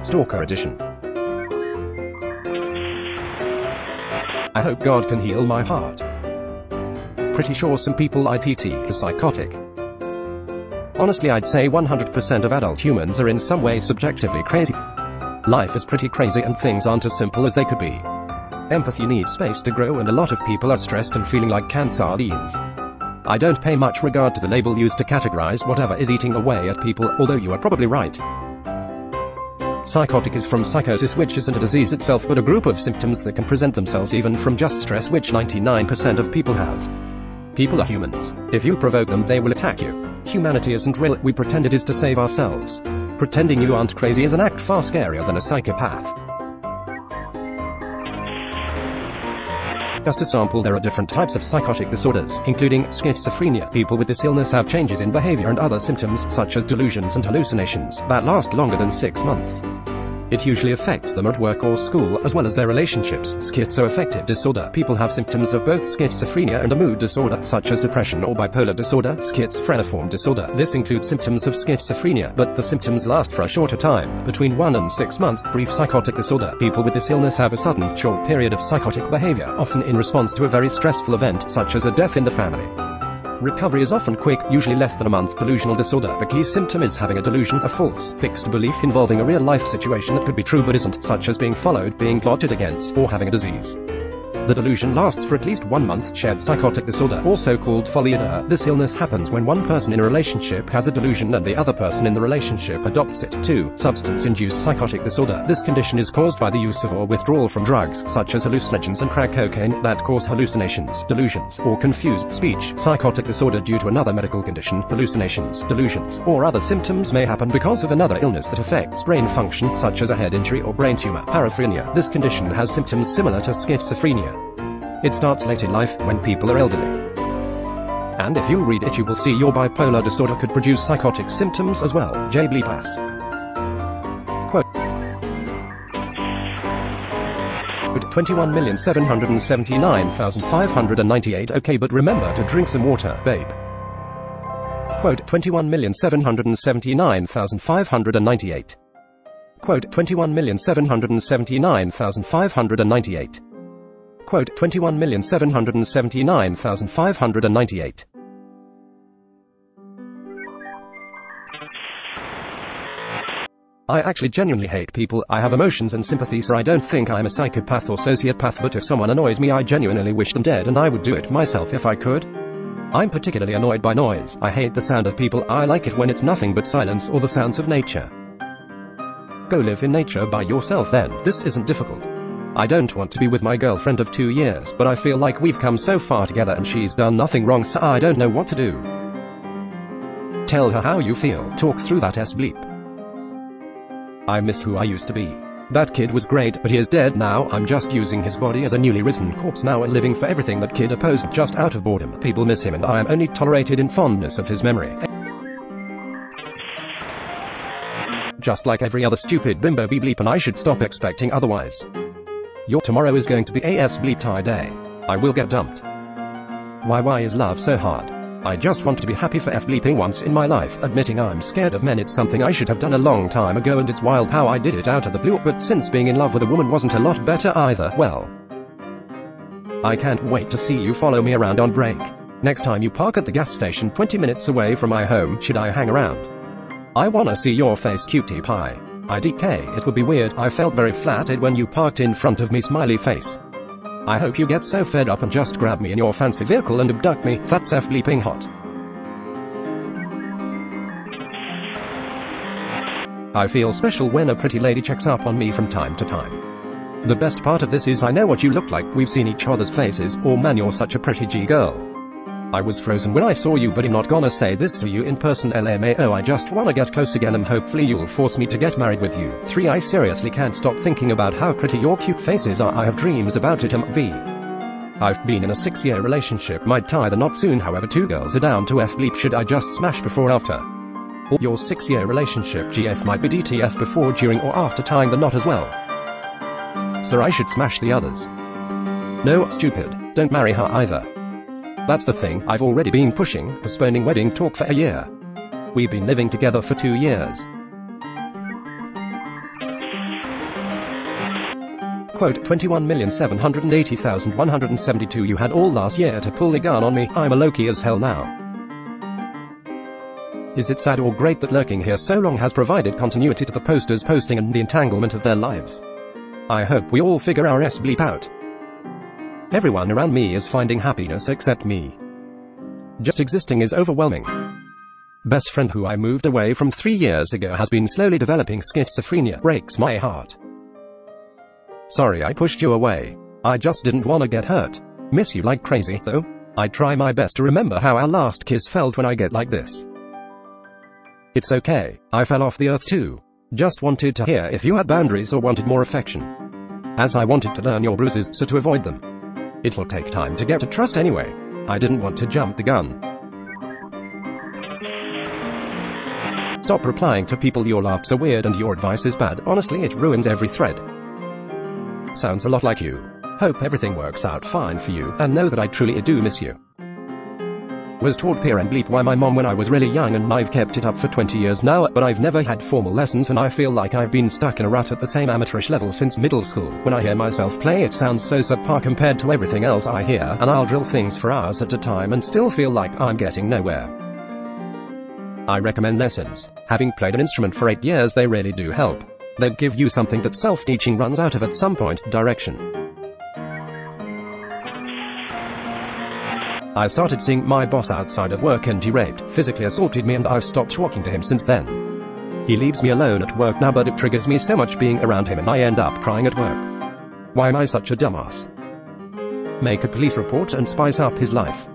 Stalker Edition. I hope God can heal my heart. Pretty sure some people ITT is psychotic. Honestly, I'd say 100% of adult humans are in some way subjectively crazy. Life is pretty crazy and things aren't as simple as they could be. Empathy needs space to grow and a lot of people are stressed and feeling like canned sardines. I don't pay much regard to the label used to categorize whatever is eating away at people, although you are probably right. Psychotic is from psychosis, which isn't a disease itself but a group of symptoms that can present themselves even from just stress, which 99% of people have. People are humans. If you provoke them, they will attack you. Humanity isn't real, we pretend it is to save ourselves. Pretending you aren't crazy is an act far scarier than a psychopath. Just a sample, there are different types of psychotic disorders, including schizophrenia. People with this illness have changes in behavior and other symptoms, such as delusions and hallucinations, that last longer than 6 months. It usually affects them at work or school, as well as their relationships. Schizoaffective disorder. People have symptoms of both schizophrenia and a mood disorder, such as depression or bipolar disorder. Schizophreniform disorder. This includes symptoms of schizophrenia, but the symptoms last for a shorter time, between 1 and 6 months. Brief psychotic disorder. People with this illness have a sudden, short period of psychotic behavior, often in response to a very stressful event, such as a death in the family. Recovery is often quick, usually less than a month. Delusional disorder. The key symptom is having a delusion, a false, fixed belief involving a real-life situation that could be true but isn't, such as being followed, being plotted against, or having a disease. The delusion lasts for at least 1 month. Shared psychotic disorder, also called polyeder. This illness happens when one person in a relationship has a delusion and the other person in the relationship adopts it. 2. Substance-induced psychotic disorder. This condition is caused by the use of or withdrawal from drugs, such as hallucinogens and crack cocaine, that cause hallucinations, delusions, or confused speech. Psychotic disorder due to another medical condition. Hallucinations, delusions, or other symptoms may happen because of another illness that affects brain function, such as a head injury or brain tumor. Paraphrenia. This condition has symptoms similar to schizophrenia. It starts late in life, when people are elderly. And if you read it, you will see your bipolar disorder could produce psychotic symptoms as well. J. Bleepass. Quote, 21,779,598. Okay, but remember to drink some water, babe. Quote, 21,779,598. Quote, 21,779,598. Quote, 21,779,598. I actually genuinely hate people. I have emotions and sympathy, so I don't think I'm a psychopath or sociopath, but if someone annoys me, I genuinely wish them dead, and I would do it myself if I could. I'm particularly annoyed by noise. I hate the sound of people. I like it when it's nothing but silence or the sounds of nature. Go live in nature by yourself then. This isn't difficult. I don't want to be with my girlfriend of 2 years, but I feel like we've come so far together and she's done nothing wrong, so I don't know what to do. Tell her how you feel. Talk through that bleep. I miss who I used to be. That kid was great, but he is dead now. I'm just using his body as a newly risen corpse now and living for everything that kid opposed just out of boredom. People miss him and I am only tolerated in fondness of his memory. Just like every other stupid bimbo bleep, and I should stop expecting otherwise. Your tomorrow is going to be a bleep tie day. I will get dumped. Why is love so hard? I just want to be happy for bleeping once in my life. Admitting I'm scared of men, it's something I should have done a long time ago, and it's wild how I did it out of the blue, but since being in love with a woman wasn't a lot better either, well. I can't wait to see you follow me around on break. Next time you park at the gas station 20 minutes away from my home, should I hang around? I wanna see your face, cutie pie. IDK, it would be weird. I felt very flattered when you parked in front of me, smiley face. I hope you get so fed up and just grab me in your fancy vehicle and abduct me. That's bleeping hot. I feel special when a pretty lady checks up on me from time to time. The best part of this is I know what you look like. We've seen each other's faces. Oh man, you're such a pretty G-girl. I was frozen when I saw you, but I'm not gonna say this to you in person. LMAO, I just wanna get close again and hopefully you'll force me to get married with you. 3. I seriously can't stop thinking about how pretty your cute faces are. I have dreams about it. V. I've been in a 6-year relationship. Might tie the knot soon, however 2 girls are down to bleep. Should I just smash before or after? Or your 6-year relationship GF might be DTF before, during, or after tying the knot as well. So I should smash the others. No, stupid. Don't marry her either. That's the thing, I've already been postponing wedding talk for a year. We've been living together for 2 years. Quote, 21,780,172 you had all last year to pull the gun on me, I'm a low-key as hell now. Is it sad or great that lurking here so long has provided continuity to the posters posting and the entanglement of their lives? I hope we all figure our bleep out. Everyone around me is finding happiness except me. Just existing is overwhelming. Best friend who I moved away from 3 years ago has been slowly developing schizophrenia. Breaks my heart. Sorry I pushed you away. I just didn't want to get hurt. Miss you like crazy, though. I try my best to remember how our last kiss felt when I get like this. It's okay, I fell off the earth too. Just wanted to hear if you had boundaries or wanted more affection. As I wanted to learn your bruises, so to avoid them. It'll take time to get to trust anyway. I didn't want to jump the gun. Stop replying to people your laughs are weird and your advice is bad. Honestly, it ruins every thread. Sounds a lot like you. Hope everything works out fine for you, and know that I truly do miss you. Was taught peer and bleep by my mom when I was really young, and I've kept it up for 20 years now, but I've never had formal lessons and I feel like I've been stuck in a rut at the same amateurish level since middle school. When I hear myself play it sounds so subpar compared to everything else I hear, and I'll drill things for hours at a time and still feel like I'm getting nowhere. I recommend lessons. Having played an instrument for 8 years, they really do help. They give you something that self-teaching runs out of at some point, direction. I started seeing my boss outside of work and he raped, physically assaulted me, and I've stopped talking to him since then. He leaves me alone at work now, but it triggers me so much being around him and I end up crying at work. Why am I such a dumbass? Make a police report and spice up his life.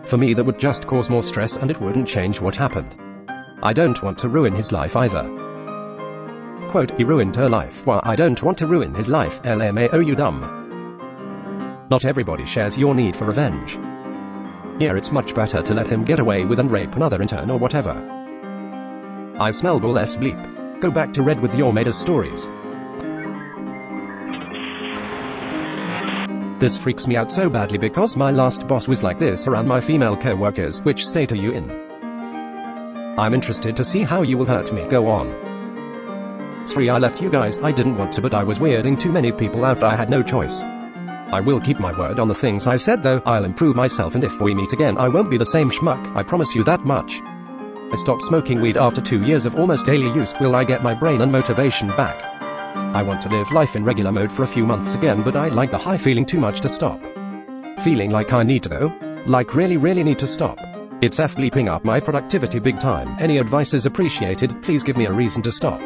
For me that would just cause more stress and it wouldn't change what happened. I don't want to ruin his life either. Quote, he ruined her life. Well, I don't want to ruin his life, LMAO, you dumb. Not everybody shares your need for revenge. Here it's much better to let him get away with and rape another intern or whatever. I smell bull bleep. Go back to Red with your Mater's stories. This freaks me out so badly because my last boss was like this around my female co-workers. Which state are you in? I'm interested to see how you will hurt me. Go on. 3. I left you guys. I didn't want to, but I was weirding too many people out. I had no choice. I will keep my word on the things I said though. I'll improve myself, and if we meet again I won't be the same schmuck, I promise you that much. I stopped smoking weed after 2 years of almost daily use. Will I get my brain and motivation back? I want to live life in regular mode for a few months again, but I like the high feeling too much to stop. Feeling like I need to though. Like really need to stop. It's bleeping up my productivity big time. Any advice is appreciated. Please give me a reason to stop.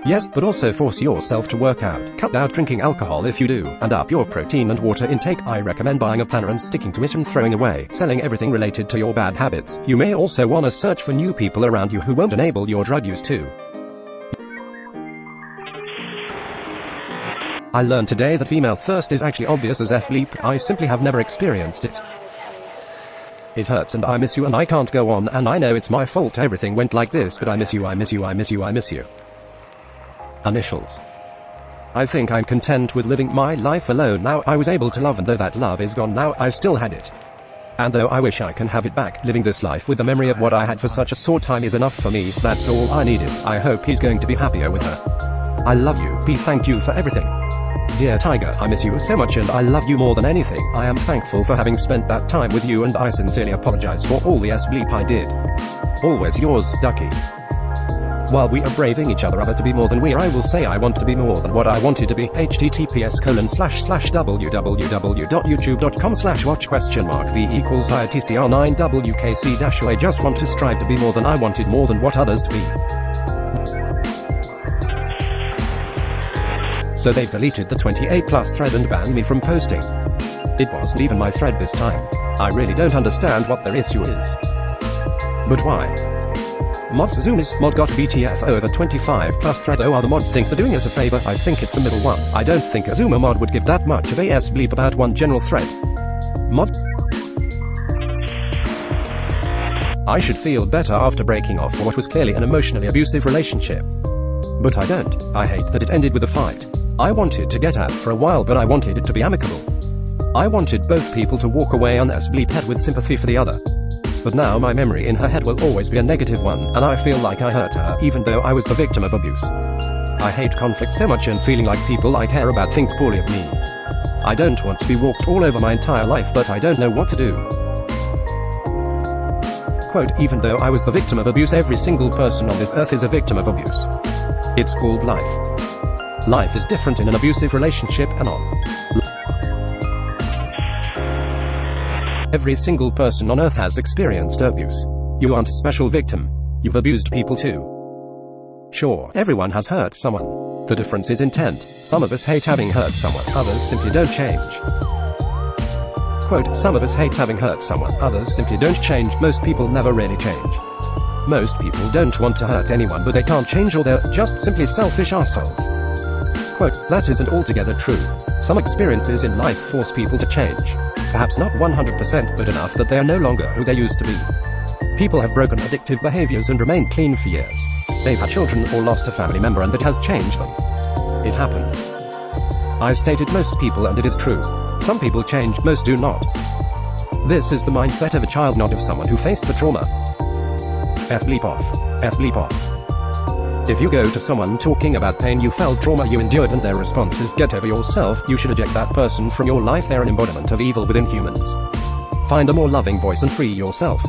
Yes, but also force yourself to work out. Cut out drinking alcohol if you do, and up your protein and water intake. I recommend buying a planner and sticking to it and throwing away, selling everything related to your bad habits. You may also want to search for new people around you who won't enable your drug use too. I learned today that female thirst is actually obvious as bleep. I simply have never experienced it. It hurts and I miss you and I can't go on, and I know it's my fault everything went like this, but I miss you, I miss you, I miss you, I miss you. Initials. I think I'm content with living my life alone now. I was able to love, and though that love is gone now, I still had it. And though I wish I can have it back, living this life with the memory of what I had for such a short time is enough for me. That's all I needed. I hope he's going to be happier with her. I love you, B. Thank you for everything. Dear Tiger, I miss you so much and I love you more than anything. I am thankful for having spent that time with you, and I sincerely apologize for all the bleep I did. Always yours, Ducky. While we are braving each other up to be more than we are, I will say I want to be more than what I wanted to be. https://www.youtube.com/watch?v=ITCR9WKC-I just want to strive to be more than I wanted, more than what others to be. So they deleted the 28+ thread and banned me from posting. It wasn't even my thread this time. I really don't understand what their issue is. But why? Mods Zoom is mod got BTF over 25+ thread. Oh, are the mods think they're doing us a favor? I think it's the middle one. I don't think a Zoomer mod would give that much of a bleep about one general thread. Mods. I should feel better after breaking off what was clearly an emotionally abusive relationship. But I don't. I hate that it ended with a fight. I wanted to get out for a while, but I wanted it to be amicable. I wanted both people to walk away on bleep head with sympathy for the other. But now my memory in her head will always be a negative one, and I feel like I hurt her, even though I was the victim of abuse. I hate conflict so much and feeling like people I care about think poorly of me. I don't want to be walked all over my entire life, but I don't know what to do. Quote, even though I was the victim of abuse, every single person on this earth is a victim of abuse. It's called life. Life is different in an abusive relationship and on. Every single person on earth has experienced abuse. You aren't a special victim. You've abused people too. Sure, everyone has hurt someone. The difference is intent. Some of us hate having hurt someone, others simply don't change. Quote, some of us hate having hurt someone, others simply don't change. Most people never really change. Most people don't want to hurt anyone, but they can't change, or they're just simply selfish assholes. Quote, that isn't altogether true. Some experiences in life force people to change. Perhaps not 100%, but enough that they are no longer who they used to be. People have broken addictive behaviors and remained clean for years. They've had children or lost a family member and that has changed them. It happens. I stated most people, and it is true. Some people change, most do not. This is the mindset of a child, not of someone who faced the trauma. F-bleep off. F-bleep off. If you go to someone talking about pain you felt, trauma you endured, and their response is get over yourself, you should eject that person from your life. They're an embodiment of evil within humans. Find a more loving voice and free yourself.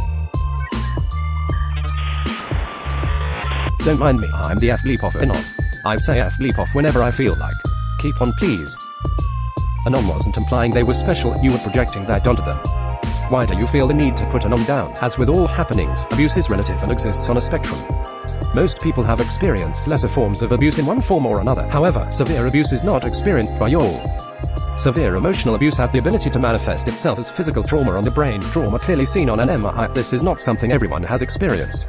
Don't mind me, I'm the F-bleep off Anon. I say F-bleep off whenever I feel like. Keep on, please. Anon wasn't implying they were special, you were projecting that onto them. Why do you feel the need to put Anon down? As with all happenings, abuse is relative and exists on a spectrum. Most people have experienced lesser forms of abuse in one form or another. However, severe abuse is not experienced by all. Severe emotional abuse has the ability to manifest itself as physical trauma on the brain, trauma clearly seen on an MRI. This is not something everyone has experienced.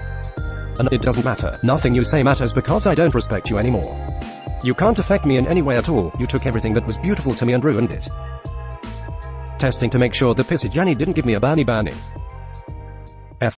And it doesn't matter. Nothing you say matters because I don't respect you anymore. You can't affect me in any way at all. You took everything that was beautiful to me and ruined it. Testing to make sure the pissy Janny didn't give me a banny.